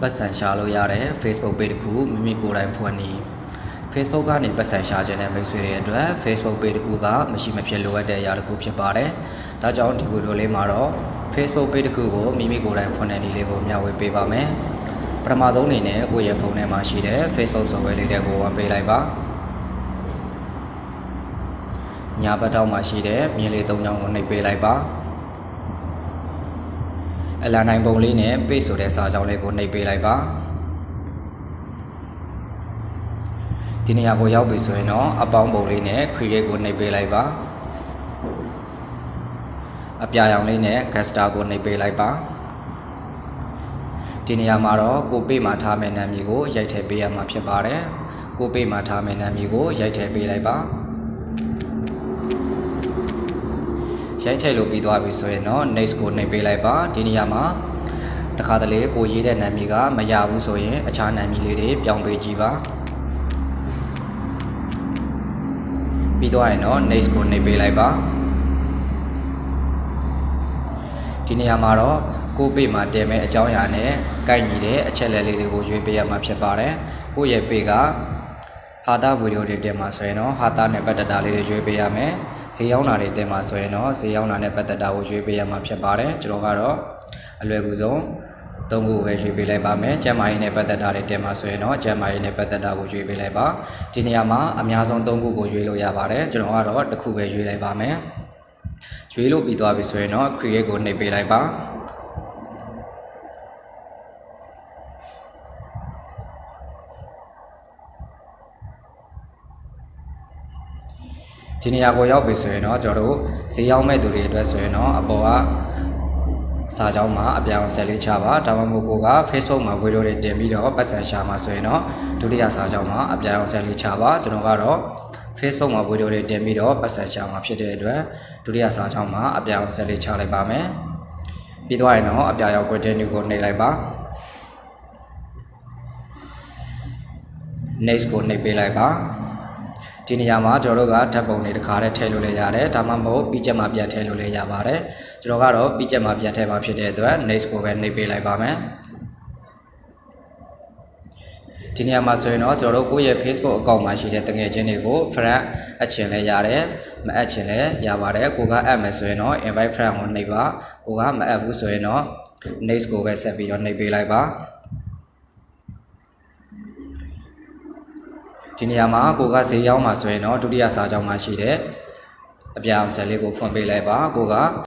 ပတ်စံရှာလို့ရတယ် Facebook page တစ်ခုမိမိကိုယ်တိုင်ဖွင့်နေ Facebook ကနေပတ်စံရှာခြင်းနဲ့မိတ်ဆွေတွေအတွက် Facebook page တစ်ခုကမရှိမဖြစ်လိုအပ်တဲ့အရာတစ်ခုဖြစ်ပါတယ်။ဒါကြောင့်ဒီဗီဒီယိုလေးမှာတော့ Facebook page တစ်ခုကိုမိမိကိုယ်တိုင်ဖွင့်တဲ့နည်းလေးကိုမျှဝေပေးပါမယ်။ပထမဆုံးအနေနဲ့ကိုယ့်ရဲ့ဖုန်းထဲမှာရှိတဲ့ Facebook software လေးတွေကိုဝင်ပေးလိုက်ပါ။ညာဘက်ထောက်မှာရှိတဲ့မြင်းလေး၃ချောင်းကိုနှိပ်ပေးလိုက်ပါ။အလံနိုင်ပုံလေးနဲ့ page ဆိုတဲ့စာကြောင်းလေးကိုနှိပ်ပေးလိုက်ပါဒီနေရာကိုရောက်ပြီဆိုရင်တော့အပေါင်းပုံလေးနဲ့ create ကိုနှိပ်ပေးလိုက်ပါအပြာရောင်လေးနဲ့ gesture ကိုနှိပ်ပေးလိုက်ပါဒီနေရာမှာတော့ကို page မှာထားမယ့်နာမည်ကိုရိုက်ထည့်ပေးရမှာဖြစ်ပါတယ်ကို page မှာထားမယ့်နာမည်ကိုရိုက်ထည့်ပေးလိုက်ပါရိုက်ထည့်လို့ပြီးသွားပြီဆိုရင်တော့ next ကိုနှိပ်ပေးလိုက်ပါဒီနေရာမှာတခါတလေကိုရေးတဲ့နာမည်ကမရဘူးဆိုရင်အခြားနာမည်လေးတွေပြောင်းပေးကြည့်ပါပြီးတော့ရင်တော့ next ကိုနှိပ်ပေးလိုက်ပါဒီနေရာမှာတော့ကိုပေမှာတင်မဲ့အကြောင်းအရာနဲ့ကိုက်ညီတဲ့အချက်လက်လေးတွေကိုရွေးပေးရမှာဖြစ်ပါတယ်ကိုရဲ့ပေကဟာတာဗီဒီယိုတွေတင်မှာဆိုရင်တော့ဟာတာနဲ့ပတ်သက်တာလေးတွေရွေးပေးရမယ်ဈေးရောက်တာတွေတင်မှာဆိုရင်တော့ဈေးရောက်တာနဲ့ပတ်သက်တာကိုရွေးပေးရမှာဖြစ်ပါတယ်ကျွန်တော်ကတော့အလွယ်ကူဆုံး၃ခုပဲရွေးပေးလိုက်ပါမယ်ကျန်းမာရေးနဲ့ပတ်သက်တာတွေတင်မှာဆိုရင်တော့ကျန်းမာရေးနဲ့ပတ်သက်တာကိုရွေးပေးလိုက်ပါဒီနေရာမှာအများဆုံး၃ခုကိုရွေးလို့ရပါတယ်ကျွန်တော်ကတော့တစ်ခုပဲရွေးလိုက်ပါမယ်ရွေးလို့ပြီးသွားပြီဆိုရင်တော့ create ကိုနှိပ်ပေးလိုက်ပါဒီနေရာကိုရောက်ပြီဆိုရင်တော့ကျွန်တော်တို့ဈေးရောက်မဲ့သူတွေအတွက်ဆိုရင်တော့အပေါ်ကစာကြောင်းမှာအပြောင်းဆက်လေးချပါဒါမှမဟုတ်ကိုက Facebook မှာဗီဒီယိုတွေတင်ပြီးတော့ပတ်စံရှာမှာဆိုရင်တော့ဒုတိယစာကြောင်းမှာအပြောင်းဆက်လေးချပါကျွန်တော်ကတော့ Facebook မှာဗီဒီယိုတွေတင်ပြီးတော့ပတ်စံရှာမှာဖြစ်တဲ့အတွက်ဒုတိယစာကြောင်းမှာအပြောင်းဆက်လေးချလိုက်ပါမယ်ပြီးသွားရင်တော့အပြောင်းရောက် continue ကိုနှိပ်လိုက်ပါ next ကိုနှိပ်ပေးလိုက်ပါဒီနေရာမှာကျွန်တော်တို့ကဓာတ်ပုံတွေတစ်ခါတည်းထည့်လို့လည်းရတယ်ဒါမှမဟုတ်ပြီးချက်မှာပြန်ထည့်လို့လည်းရပါတယ်ကျွန်တော်ကတော့ပြီးချက်မှာပြန်ထည့်မှာဖြစ်တဲ့အတွက် next ကိုပဲနှိပ်ပေးလိုက်ပါမယ်ဒီနေရာမှာဆိုရင်တော့ကျွန်တော်တို့ကိုယ့်ရဲ့ Facebook အကောင့်မှာရှိတဲ့တငယ်ချင်းတွေကို friend အပ်ချင်လည်းရတယ်မအပ်ချင်လည်းရပါတယ်ကိုကအပ်မယ်ဆိုရင်တော့ invite friend ကိုနှိပ်ပါကိုကမအပ်ဘူးဆိုရင်တော့ next ကိုပဲဆက်ပြီးတော့နှိပ်ပေးလိုက်ပါဒီနေရာမှာကိုကဈေးရောက်မှာဆိုရင်တော့ဒုတိယစာကြောင်းမှာရှိတဲ့အပြောင်းအဆက်လေးကိုဖွင့်ပေးလိုက်ပါကိုက